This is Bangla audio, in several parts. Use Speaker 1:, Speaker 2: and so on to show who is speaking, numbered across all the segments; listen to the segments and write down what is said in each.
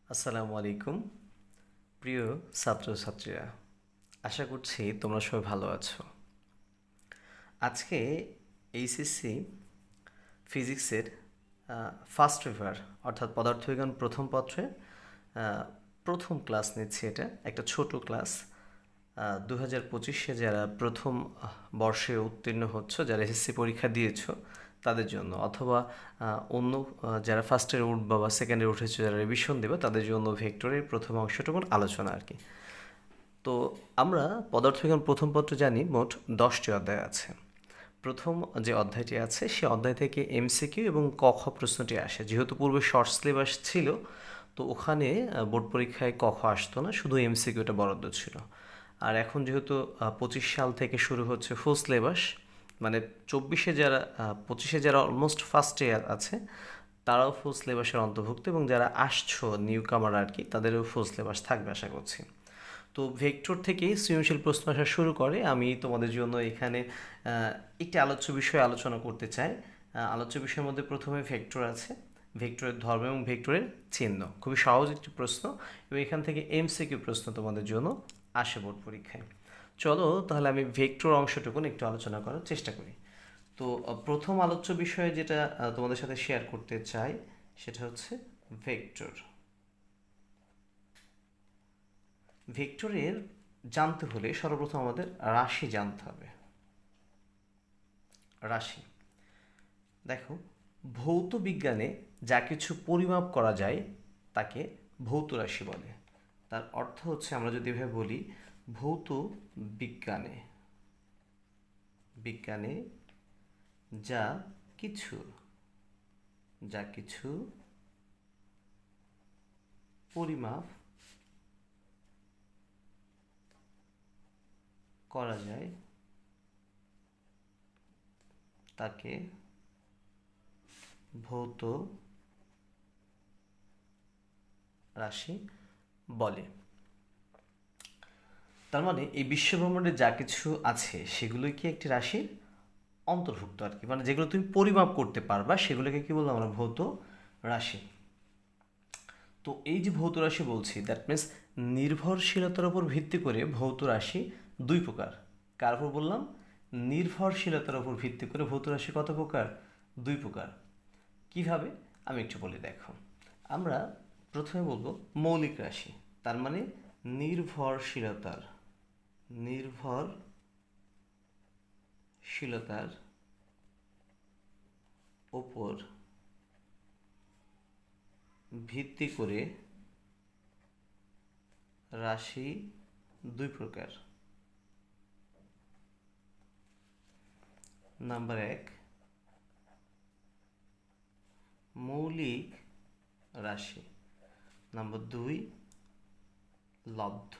Speaker 1: আসসালামু আলাইকুম প্রিয় ছাত্রছাত্রীরা, আশা করছি তোমরা সবাই ভালো আছো। আজকে এইচএসসি ফিজিক্সের ফার্স্ট পেপার অর্থাৎ পদার্থবিজ্ঞান প্রথম পত্রে আহ, প্রথম ক্লাস নিচ্ছি। এটা একটা ছোট ক্লাস। 2025-এ যারা প্রথম বর্ষে উত্তীর্ণ হচ্ছ, যারা এসএসসি পরীক্ষা দিয়েছো তাদের জন্য, অথবা অন্য যারা ফার্স্ট ইয়ারে উঠবা বা সেকেন্ড ইয়ারে উঠেছো, যারা রিভিশন দেবে তাদের জন্য ভেক্টরের প্রথম অংশটুকুন আলোচনা আর কি। তো আমরা পদার্থবিজ্ঞান প্রথম পত্রে জানি মোট 10টি অধ্যায় আছে। প্রথম যে অধ্যায়টি আছে সে অধ্যায় থেকে এমসিকিউ এবং ক খ প্রশ্নটি আসে। যেহেতু পূর্বে শর্ট সিলেবাস ছিল, তো ওখানে বোর্ড পরীক্ষায় ক খ আসতো না, শুধু এমসিকিউটা বরাদ্দ ছিল। আর এখন যেহেতু 25 সাল থেকে শুরু হচ্ছে ফুল সিলেবাস, মানে 25-এ যারা অলমোস্ট ফার্স্ট ইয়ার আছে তারাও ফুল সিলেবাসের অন্তর্ভুক্ত, এবং যারা আসছো নিউ কামার আর কি, তাদেরও ফুল সিলেবাস থাকবে আশা করছি। তো ভেক্টর থেকেই সৃজনশীল প্রশ্ন আসা শুরু করে। আমি তোমাদের জন্য এখানে একটি আলোচ্য বিষয় আলোচনা করতে চাই। আলোচ্য বিষয়ের মধ্যে প্রথমে ভেক্টর আছে, ভেক্টরের ধর্ম এবং ভেক্টরের চিহ্ন। খুবই সহজ একটি প্রশ্ন, এবং এখান থেকে এমসিকিউ প্রশ্ন তোমাদের জন্য আসে বোর্ড পরীক্ষায়। চলো তাহলে আমি ভেক্টর অংশটুকুন একটু আলোচনা করার চেষ্টা করি। তো প্রথম আলোচ্য বিষয়ে যেটা তোমাদের সাথে শেয়ার করতে চাই সেটা হচ্ছে ভেক্টর। ভেক্টরের জানতে হলে সর্বপ্রথম আমাদের রাশি জানতে হবে। রাশি, দেখো, ভৌত বিজ্ঞানে যা কিছু পরিমাপ করা যায় তাকে ভৌত রাশি বলে। তার অর্থ হচ্ছে, আমরা যদি এভাবে বলি, ভৌত বিজ্ঞানে বিজ্ঞানে যা কিছু যা কিছু পরিমাপ করা যায় তাকে ভৌত রাশি বলে। তার মানে এই বিশ্বব্রহ্মাণ্ডে যা কিছু আছে সেগুলোই কি একটি রাশির অন্তর্ভুক্ত আর কি, মানে যেগুলো তুমি পরিমাপ করতে পারবা সেগুলোকে কি বলবো আমরা? ভৌত রাশি। তো এই যে ভৌত রাশি বলছি, দ্যাট মিন্স নির্ভরশীলতার উপর ভিত্তি করে ভৌত রাশি দুই প্রকার। কার উপর বললাম? নির্ভরশীলতার উপর ভিত্তি করে ভৌত রাশি কত প্রকার? দুই প্রকার। কিভাবে আমি একটু বলি, দেখো। আমরা প্রথমে বলবো মৌলিক রাশি, তার মানে নির্ভরশীলতার ওপর ভিত্তি করে রাশি দুই প্রকার। নাম্বার 1, মৌলিক রাশি। নাম্বার 2, লব্ধ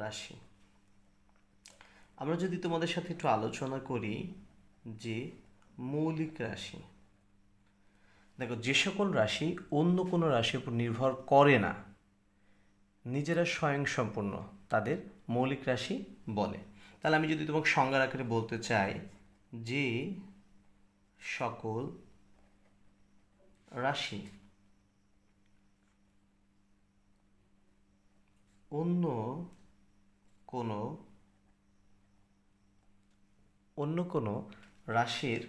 Speaker 1: রাশি। আমরা যদি তোমাদের সাথে একটু আলোচনা করি যে মৌলিক রাশি, দেখো, যে সকল রাশি অন্য কোনো রাশির উপর নির্ভর করে না, নিজেরা স্বয়ংসম্পূর্ণ, তাদের মৌলিক রাশি বলে। তাহলে আমি যদি তোমাকে সংজ্ঞার আকারে বলতে চাই যে সকল রাশি অন্য কোনো রাশির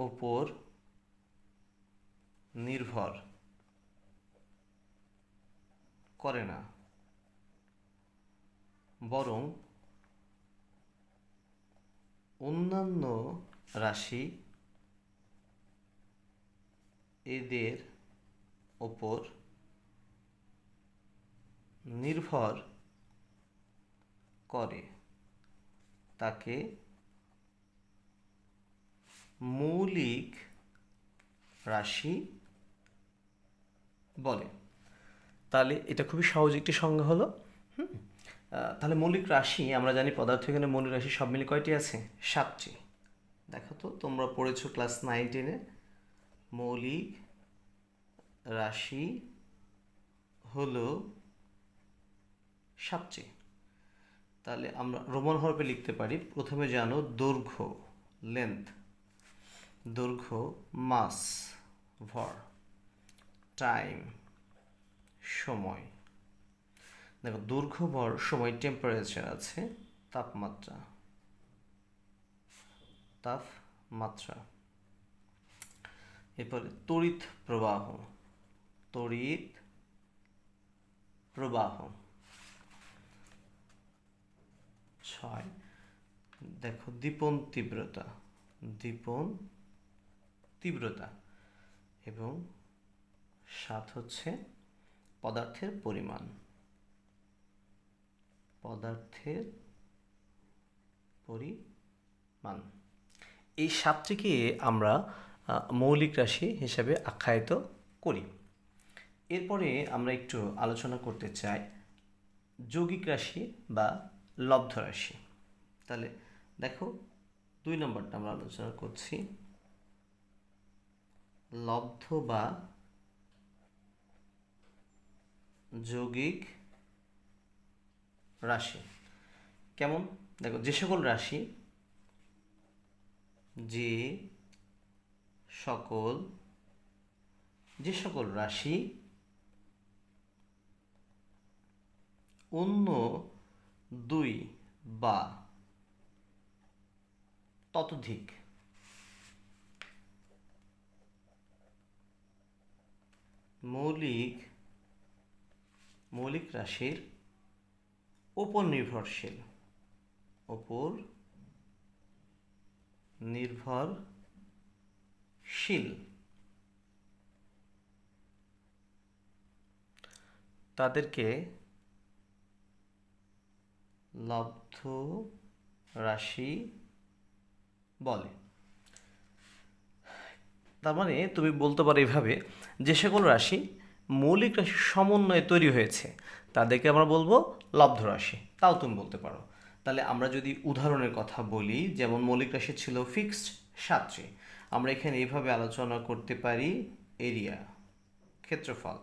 Speaker 1: ওপর নির্ভর করে না, বরং অন্যান্য রাশি এদের ওপর নির্ভর করে, তাকে মৌলিক রাশি বলে। তাহলে এটা খুবই সহজ একটি সংজ্ঞা হলো। তাহলে মৌলিক রাশি, আমরা জানি পদার্থবিজ্ঞানের মৌলিক রাশি সব মিলে কয়টি আছে? 7টি। দেখো তো, তোমরা পড়েছো ক্লাস 9-10-এ, মৌলিক রাশি হলো 7টি। তাহলে আমরা রোমান হরফে লিখতে পারি। প্রথমে জানো দৈর্ঘ্য, লেন্থ, দৈর্ঘ্য, মাস, ভর, টাইম সময়। দেখো দৈর্ঘ্য, ভর, সময়, টেম্পারেচার আছে, তাপমাত্রা, তাপমাত্রা। এরপরে তড়িৎ প্রবাহ, তড়িৎ প্রবাহ। 6 দেখো দীপন তীব্রতা, দীপন তীব্রতা। এবং 7 হচ্ছে পদার্থের পরিমাণ, পদার্থের পরিমাণ। এই 7টিকে আমরা মৌলিক রাশি হিসাবে আখ্যায়িত করি। এরপরে আমরা একটু আলোচনা করতে চাই যৌগিক রাশি বা লব্ধ রাশি। তাহলে দেখো 2 নম্বরটা আমরা আলোচনা করছি, লব্ধ বা যৌগিক রাশি কেমন? দেখো যে সকল রাশি, যে সকল রাশি অন্য 2 বা ততোধিক মৌলিক রাশির উপর নির্ভরশীল, তাদেরকে লব্ধ রাশি বলে। তার মানে তুমি বলতে পারো এভাবে, যে সকল রাশি মৌলিক রাশির সমন্বয়ে তৈরি হয়েছে তাদেরকে আমরা বলবো লব্ধ রাশি, তাও তুমি বলতে পারো। তাহলে আমরা যদি উদাহরণের কথা বলি, যেমন মৌলিক রাশি ছিল ফিক্সড 7টি, আমরা এখানে এইভাবে আলোচনা করতে পারি: এরিয়া, ক্ষেত্রফল,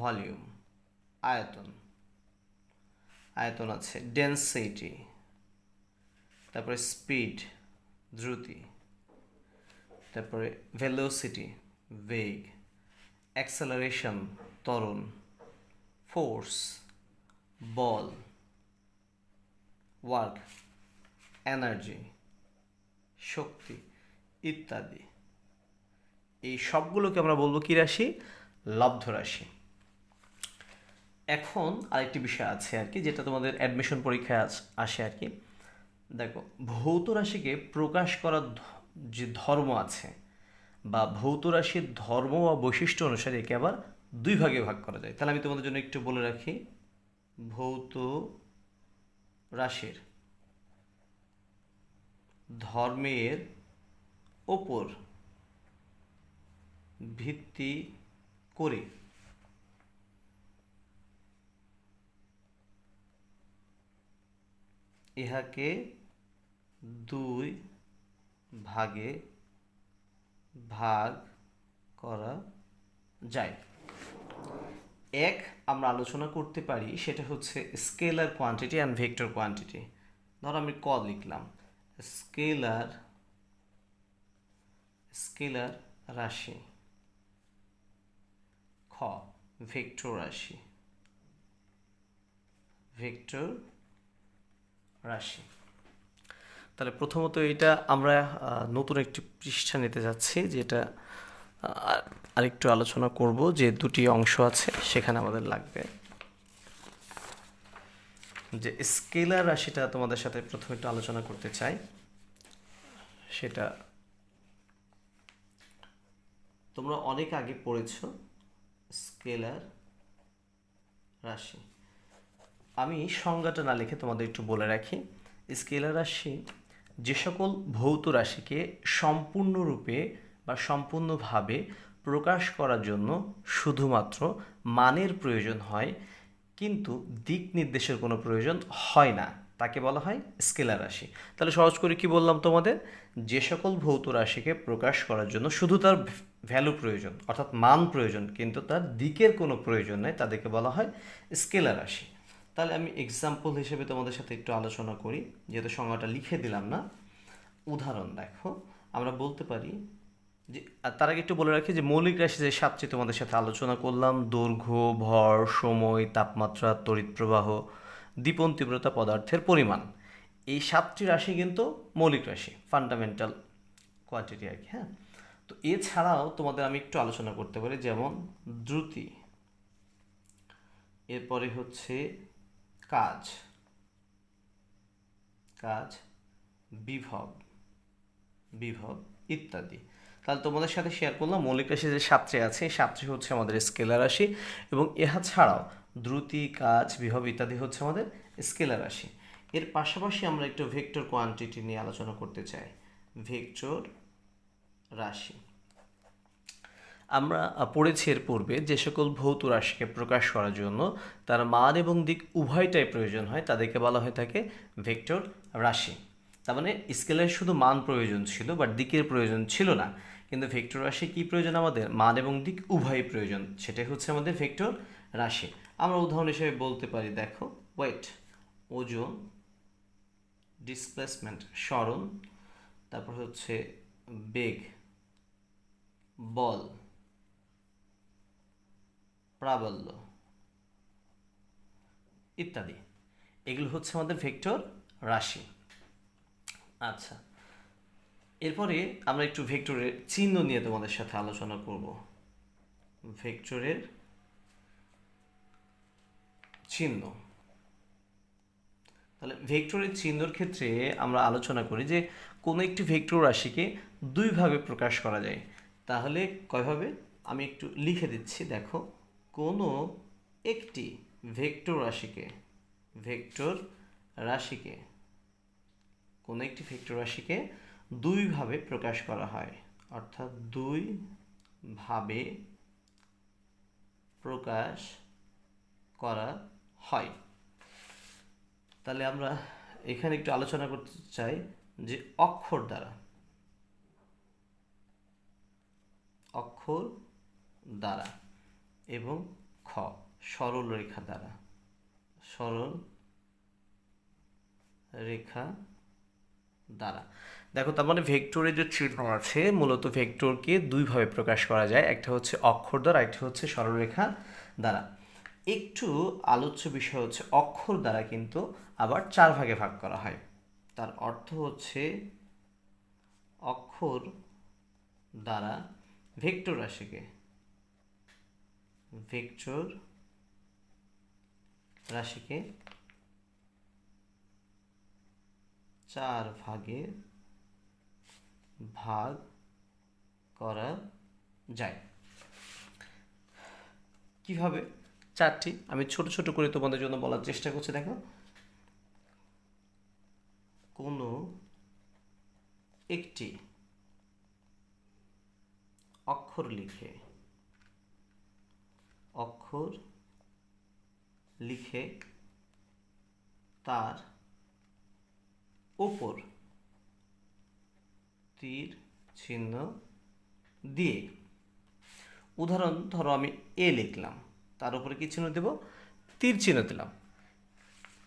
Speaker 1: ভলিউম, আয়তন আছে, ডেনসিটি, তারপরে স্পিড, দ্রুতি, তারপরে ভেলোসিটি, বেগ, অ্যাক্সেলারেশন, ত্বরণ, ফোর্স, বল, ওয়ার্ক, এনার্জি, শক্তি ইত্যাদি। এই সবগুলোকে আমরা বলবো কি রাশি? লব্ধ রাশি। এখন আরেকটি বিষয় আছে আর কি, যেটা তোমাদের অ্যাডমিশন পরীক্ষায় আসে আর কি। দেখো ভৌত রাশিকে প্রকাশ করার যে ধর্ম আছে, বা ভৌত রাশির ধর্ম বা বৈশিষ্ট্য অনুসারে একে আবার 2 ভাগে ভাগ করা যায়। তাহলে আমি তোমাদের জন্য একটু বলে রাখি, ভৌত রাশির ধর্মের ওপর ভিত্তি করে ইহাকে 2 ভাগে ভাগ করা যায়। এক আমরা আলোচনা করতে পারি, সেটা হচ্ছে scalar quantity and vector quantity. ধরো আমি ক লিখলাম, স্কেলার রাশি, খ ভেক্টর রাশি। তাহলে প্রথমত এটা আমরা নতুন একটি পৃষ্ঠা নিতে যাচ্ছি, যেটা আরেকটু আলোচনা করব, যে 2টি অংশ আছে সেখানে আমাদের লাগবে। যে স্কেলার রাশিটা তোমাদের সাথে প্রথমে একটু আলোচনা করতে চাই, সেটা তোমরা অনেক আগে পড়েছো স্কেলার রাশি। আমি সংজ্ঞাটা না লিখে তোমাদের একটু বলে রাখি, স্কেলার রাশি যে সকল ভৌত রাশিকে সম্পূর্ণরূপে বা সম্পূর্ণভাবে প্রকাশ করার জন্য শুধুমাত্র মানের প্রয়োজন হয়, কিন্তু দিক নির্দেশের কোনো প্রয়োজন হয় না, তাকে বলা হয় স্কেলার রাশি। তাহলে সহজ করে কি বললাম তোমাদের, যে সকল ভৌত রাশিকে প্রকাশ করার জন্য শুধু তার ভ্যালু প্রয়োজন, অর্থাৎ মান প্রয়োজন, কিন্তু তার দিকের কোনো প্রয়োজন নেই, তাদেরকে বলা হয় স্কেলার রাশি। তাহলে আমি এক্সাম্পল হিসেবে তোমাদের সাথে একটু আলোচনা করি, যেহেতু সংজ্ঞাটা লিখে দিলাম না। উদাহরণ দেখো, আমরা বলতে পারি যে তার আগে একটু বলে রাখি যে মৌলিক রাশি যে সাতটি তোমাদের সাথে আলোচনা করলাম, দৈর্ঘ্য, ভর, সময়, তাপমাত্রা, তড়িৎ প্রবাহ, দীপন তীব্রতা, পদার্থের পরিমাণ, এই সাতটি রাশি কিন্তু মৌলিক রাশি, ফান্ডামেন্টাল কোয়ান্টিটি আর কি। হ্যাঁ, তো এছাড়াও তোমাদের আমি একটু আলোচনা করতে পারি, যেমন দ্রুতি, এরপরে হচ্ছে কাজ, বিভব ইত্যাদি। তাহলে তোমাদের সাথে শেয়ার করলাম মৌলিক রাশি যে সাতটি আছে, এই সাতটি হচ্ছে আমাদের স্কেলার রাশি, এবং ইহা ছাড়াও দ্রুতি, কাজ, বিভব ইত্যাদি হচ্ছে আমাদের স্কেলার রাশি। এর পাশাপাশি আমরা একটু ভেক্টর কোয়ান্টিটি নিয়ে আলোচনা করতে চাই। ভেক্টর রাশি আমরা পড়েছি এর পূর্বে, যে সকল ভৌত রাশিকে প্রকাশ করার জন্য তার মান এবং দিক উভয়টাই প্রয়োজন হয় তাদেরকে বলা হয়ে থাকে ভেক্টর রাশি। তার মানে স্কেলের শুধু মান প্রয়োজন ছিল, বাট দিকের প্রয়োজন ছিল না, কিন্তু ভেক্টর রাশি কি প্রয়োজন আমাদের? মান এবং দিক উভয়ই প্রয়োজন, সেটাই হচ্ছে আমাদের ভেক্টর রাশি। আমরা উদাহরণ হিসেবে বলতে পারি, দেখো ওয়েট, ওজন, ডিসপ্লেসমেন্ট সরণ, তারপর হচ্ছে বেগ, বল, প্রাবল্য ইত্যাদি, এগুলো হচ্ছে আমাদের ভেক্টর রাশি। আচ্ছা, এরপরে আমরা একটু ভেক্টরের চিহ্ন নিয়ে তোমাদের সাথে আলোচনা করব। ভেক্টরের চিহ্ন, তাহলে ভেক্টরের চিহ্নর ক্ষেত্রে আমরা আলোচনা করি যে কোনো একটি ভেক্টর রাশিকে দুইভাবে প্রকাশ করা যায়। তাহলে কয়ভাবে আমি একটু লিখে দিচ্ছি, দেখো কোনো একটি ভেক্টর রাশিকে কোনো একটি ভেক্টর রাশিকে দুইভাবে প্রকাশ করা হয়, অর্থাৎ দুইভাবে প্রকাশ করা হয়। তাহলে আমরা এখানে একটু আলোচনা করতে চাই যে অক্ষর দ্বারা এবং সরল রেখা দ্বারা। দেখো, তার মানে ভেক্টরের যে চিহ্ন আছে, মূলত ভেক্টরকে দুইভাবে প্রকাশ করা যায়, একটা হচ্ছে অক্ষর দ্বারা, একটা হচ্ছে সরলরেখা দ্বারা। একটু আলোচ্য বিষয় হচ্ছে অক্ষর দ্বারা কিন্তু আবার 4 ভাগে ভাগ করা হয়। তার অর্থ হচ্ছে অক্ষর দ্বারা ভেক্টর রাশিকে 4 ভাগে ভাগ করা যায়। কিভাবে? 4টি আমি ছোট ছোট করে তোমাদের জন্য বলার চেষ্টা করছি। দেখো, কোনো একটি অক্ষর লিখে তার ওপর তীর চিহ্ন দিয়ে, উদাহরণ ধরো আমি এ লিখলাম, তার উপরে কি চিহ্ন দেব? তীর চিহ্ন দিলাম।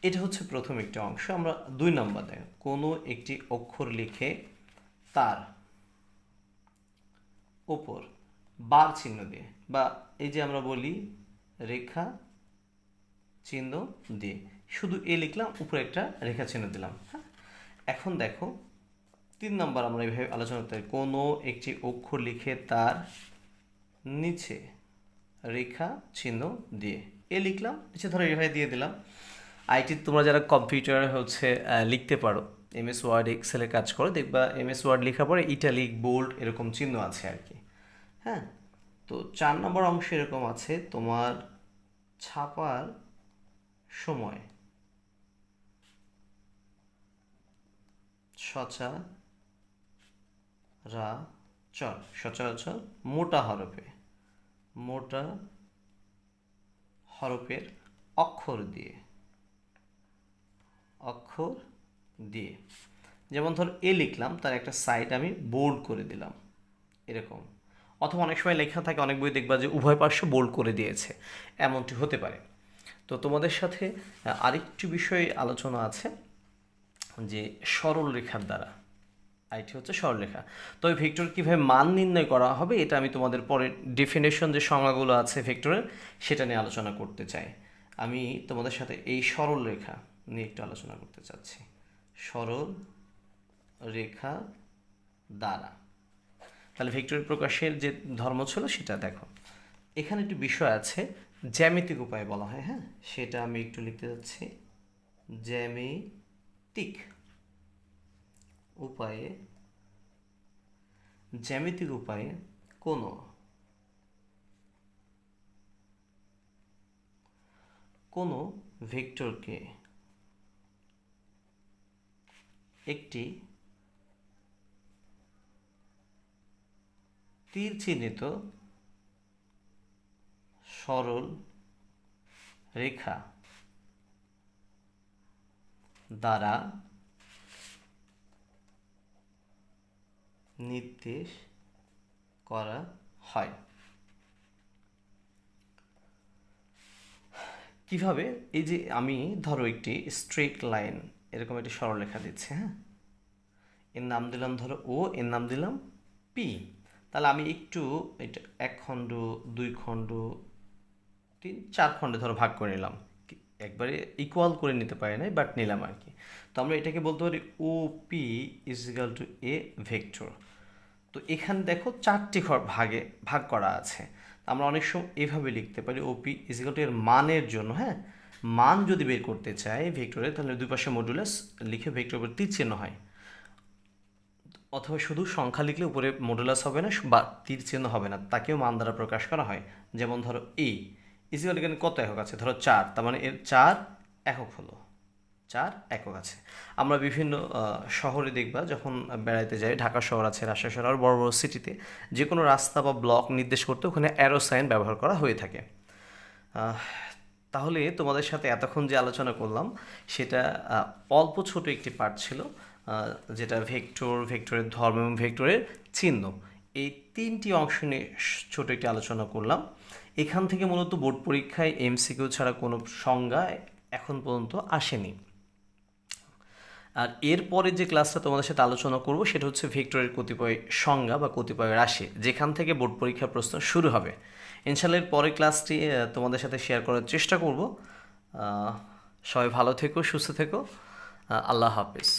Speaker 1: এটা হচ্ছে প্রথম একটি অংশ। আমরা 2 নম্বর দেখ, কোনো একটি অক্ষর লিখে তার ওপর বার চিহ্ন দিয়ে, বা এই যে আমরা বলি রেখা চিহ্ন দিয়ে, শুধু এ লিখলাম, উপরে একটা রেখা চিহ্ন দিলাম। হ্যাঁ, এখন দেখো 3 নম্বর আমরা এইভাবে আলোচনা করতে পারি, কোনো একটি অক্ষর লিখে তার নিচে রেখা চিহ্ন দিয়ে, এ লিখলাম, নিচে ধরো এইভাবে দিয়ে দিলাম। আইটি তোমরা যারা কম্পিউটারে হচ্ছে লিখতে পারো, এমএস ওয়ার্ড, এক্সেলে কাজ করো, দেখবা এমএস ওয়ার্ড লেখার পরে ইটালিক, বোল্ড এরকম চিহ্ন আছে আর কি। হ্যাঁ, তো 4 নম্বর অংশ এরকম আছে, তোমার ছাপার সময় সচরাচর মোটা হরফের অক্ষর দিয়ে, যেমন ধর এ লিখলাম, তার একটা সাইড আমি বোল্ড করে দিলাম এরকম। অথবা অনেক সময় লেখা থাকে, অনেক বই দেখবা যে উভয় পার্শ্ব বোল্ড করে দিয়েছে, এমনটি হতে পারে। তো তোমাদের সাথে আরেকটি বিষয় আলোচনা আছে, যে সরল রেখার দ্বারা আইটি হচ্ছে সরলরেখা। তবে ভেক্টর কীভাবে মান নির্ণয় করা হবে এটা আমি তোমাদের পরে ডেফিনেশন যে সংজ্ঞাগুলো আছে ভেক্টরের সেটা নিয়ে আলোচনা করতে চাই। আমি তোমাদের সাথে এই সরল রেখা নিয়ে একটু আলোচনা করতে চাচ্ছি। সরল রেখা দ্বারা তাহলে ভেক্টরের প্রকাশের যে ধর্ম ছিল সেটা দেখো। এখানে একটু বিষয় আছে, জ্যামিতিক উপায় বলা হয়, হ্যাঁ সেটা আমি একটু লিখতে যাচ্ছি। জ্যামিতিক উপায়ে, জ্যামিতিক উপায়ে কোনো ভেক্টরকে একটি তীর চিহ্নিত সরল রেখা দ্বারা নির্দেশ করা হয়। কিভাবে? এই যে আমি ধরো একটি স্ট্রেট লাইন এরকম একটি সরলরেখা দিচ্ছি, হ্যাঁ এর নাম দিলাম ধরো ও, এর নাম দিলাম পি। তাহলে আমি একটু এটা 1 খণ্ড 2 খণ্ড 3 4 খণ্ডে ধরো ভাগ করে নিলাম, একবারে ইকুয়াল করে নিতে পারি নাই বাট নিলাম আর কি। তো আমরা এটাকে বলতে পারি O P is equal to a vector. তো এখানে দেখো 4টি ভাগে ভাগ করা আছে। আমরা অনেক সময় এভাবে লিখতে পারি ওপি ইজ ইকাল টু এর মানের জন্য, হ্যাঁ মান যদি বের করতে চাই ভেক্টরে তাহলে দুই পাশে মডুলাস লিখে ভেক্টর উপর তীর চিহ্ন হয়, অথবা শুধু সংখ্যা লিখলে উপরে মডুলাস হবে না বা তীর চিহ্ন হবে না, তাকেও মান দ্বারা প্রকাশ করা হয়। যেমন ধরো এ ইজিক্যাল এখানে কত একক আছে, ধরো 4, তার মানে এর 4 একক হলো, 4 একক আছে। আমরা বিভিন্ন শহরে দেখবা যখন বেড়াইতে যাই, ঢাকা শহর আছে, রাজশাহী শহর আর বড় বড় সিটিতে যে কোনো রাস্তা বা ব্লক নির্দেশ করতে ওখানে অ্যারো সাইন ব্যবহার করা হয়ে থাকে। তাহলে তোমাদের সাথে এতক্ষণ যে আলোচনা করলাম সেটা অল্প ছোট একটি পার্ট ছিল, যেটা ভেক্টর, ভেক্টরের ধর্ম এবং ভেক্টরের চিহ্ন, এই 3টি অংশ নিয়ে ছোট একটি আলোচনা করলাম। এখান থেকে মূলত বোর্ড পরীক্ষায় এমসিকিউ ছাড়া কোনো সংজ্ঞা এখন পর্যন্ত আসেনি। আর এরপরে যে ক্লাসটা তোমাদের সাথে আলোচনা করব সেটা হচ্ছে ভেক্টরের কতিপয় সংজ্ঞা বা কতিপয় রাশি, যেখান থেকে বোর্ড পরীক্ষার প্রশ্ন শুরু হবে। ইনশাআল্লাহ এর পরের ক্লাসটি তোমাদের সাথে শেয়ার করার চেষ্টা করব। সবাই ভালো থেকো, সুস্থ থেকো, আল্লাহ হাফেজ।